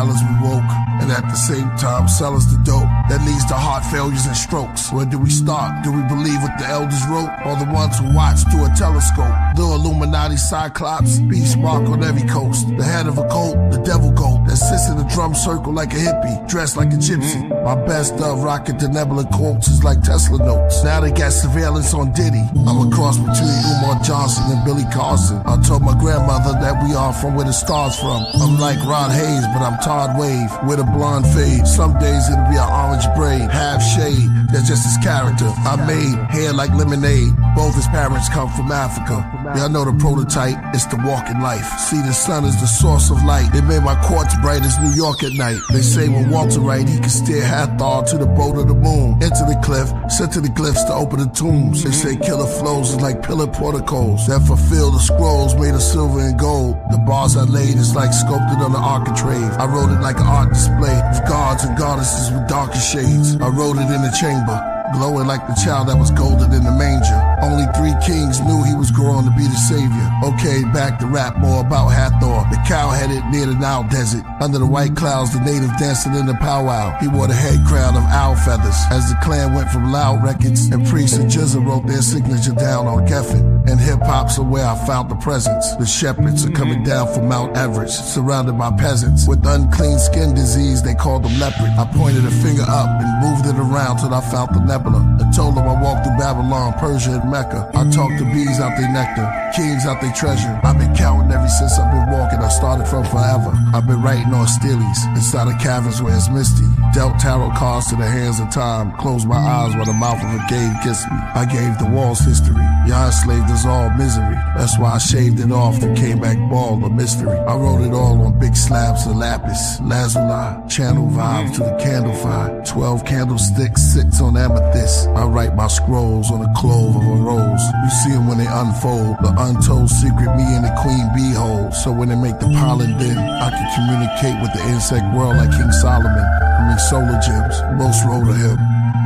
tell us we woke, and at the same time sell us the dope that leads to heart failures and strokes. Where do we start? Do we believe what the elders wrote, or the ones who watch through a telescope? The Illuminati cyclops, beast mark on every coast. The head of a cult, the devil goat that sits in a drum circle like a hippie, dressed like a gypsy. My best of rocket the nebula quotes is like Tesla notes. Now they got surveillance on Diddy. I'm a cross between Umar Johnson and Billy Carson. I told my grandmother that we are from where the stars from. I'm like Rod Hayes, but I'm Todd Wave with a blonde fade. Some days it'll be an orange braid, half shade. That's just his character. I made hair like lemonade. Both his parents come from Africa. Y'all know the prototype, it's the walking life. See, the sun is the source of light. It made my quartz bright as New York at night. They say when Walter write, he can steer Hathor to the boat of the moon. Into the cliff, sent to the glyphs to open the tombs. They say Killah flows is like pillar porticos that fulfill the scrolls made of silver and gold. The bars I laid is like sculpted on the architrave. I wrote it like an art display of gods and goddesses with darker shades. I wrote it in the chamber, glowing like the child that was golden in the manger. Only 3 kings knew he was growing to be the savior. Okay, back to rap more about Hathor, the cow-headed near the Nile desert. Under the white clouds, the native dancing in the powwow. He wore the head crown of owl feathers. As the clan went from Loud Records, and Priest and Jizza wrote their signature down on Geffen. And hip-hop's are where I found the presence. The shepherds are coming down from Mount Everest, surrounded by peasants. With unclean skin disease, they called them leopard. I pointed a finger up and moved it around till I found the nebula. I told them I walked through Babylon, Persia, and Mecca. I talked to bees out their nectar, kings out their treasure. I've been counting ever since I've been walking. I started from forever. I've been writing on steelies inside of caverns where it's misty. Dealt tarot cards to the hands of time. Closed my eyes while the mouth of a cave kissed me. I gave the walls history. Y'all enslaved us all misery. That's why I shaved it off and came back bald, a mystery. I wrote it all on big slabs of lapis, lazuli, channel vibes to the candle fire. 12 candlesticks, 6 on amethyst. I write my scrolls on the clove of a rose. You see them when they unfold, the untold secret me and the queen bee hold. So when they make the pollen then, I can communicate with the insect world like King Solomon. I mean solar gems, most wrote of him.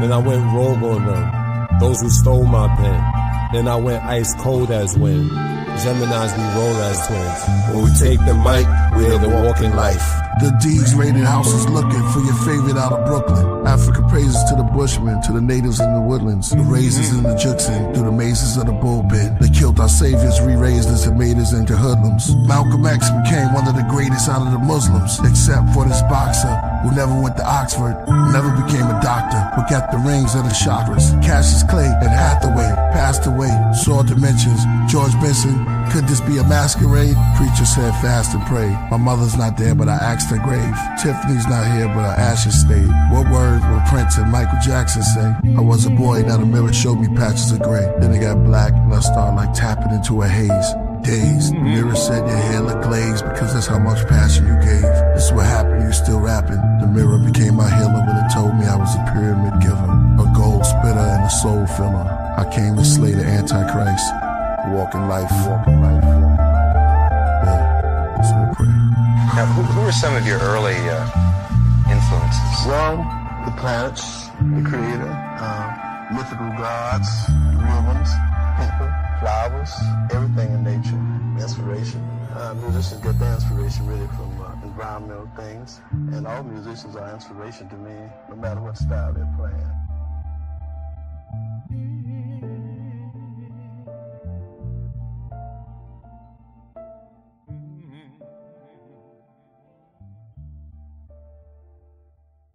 Then I went rogue on them, those who stole my pen. Then I went ice cold as wind. Geminis we roll as twins. When we take the mic, we're the walking life. The D's rated houses looking for your favorite out of Brooklyn. Africa praises to the bushmen, to the natives in the woodlands. The razors in the Juxin, through the mazes of the bullpen. They killed our saviors, re-raised us and made us into hoodlums. Malcolm X became one of the greatest out of the Muslims, except for this boxer who never went to Oxford, never became a doctor, but got the rings of the chakras. Cassius Clay and Hathaway passed away, saw dimensions. George Benson, could this be a masquerade? Preacher said fast and pray. My mother's not there, but I asked her grave. Tiffany's not here, but her ashes stayed. What words will Prince and Michael Jackson say? I was a boy, now the mirror showed me patches of gray. Then it got black, and I started like tapping into a haze. Dazed, the mirror said your hair looked glazed because that's how much passion you gave. This is what happened, you still rapping. The mirror became my healer when it told me I was a pyramid giver, a gold spitter and a soul filler. I came to slay the Antichrist. Walking life, walking life, walking life. Yeah, so I pray. Now, who were some of your early influences? Well, the planets, the creator, mythical gods, real ones, people, flowers, everything in nature, inspiration. Musicians get their inspiration really from environmental things, and all musicians are inspiration to me, no matter what style they're playing.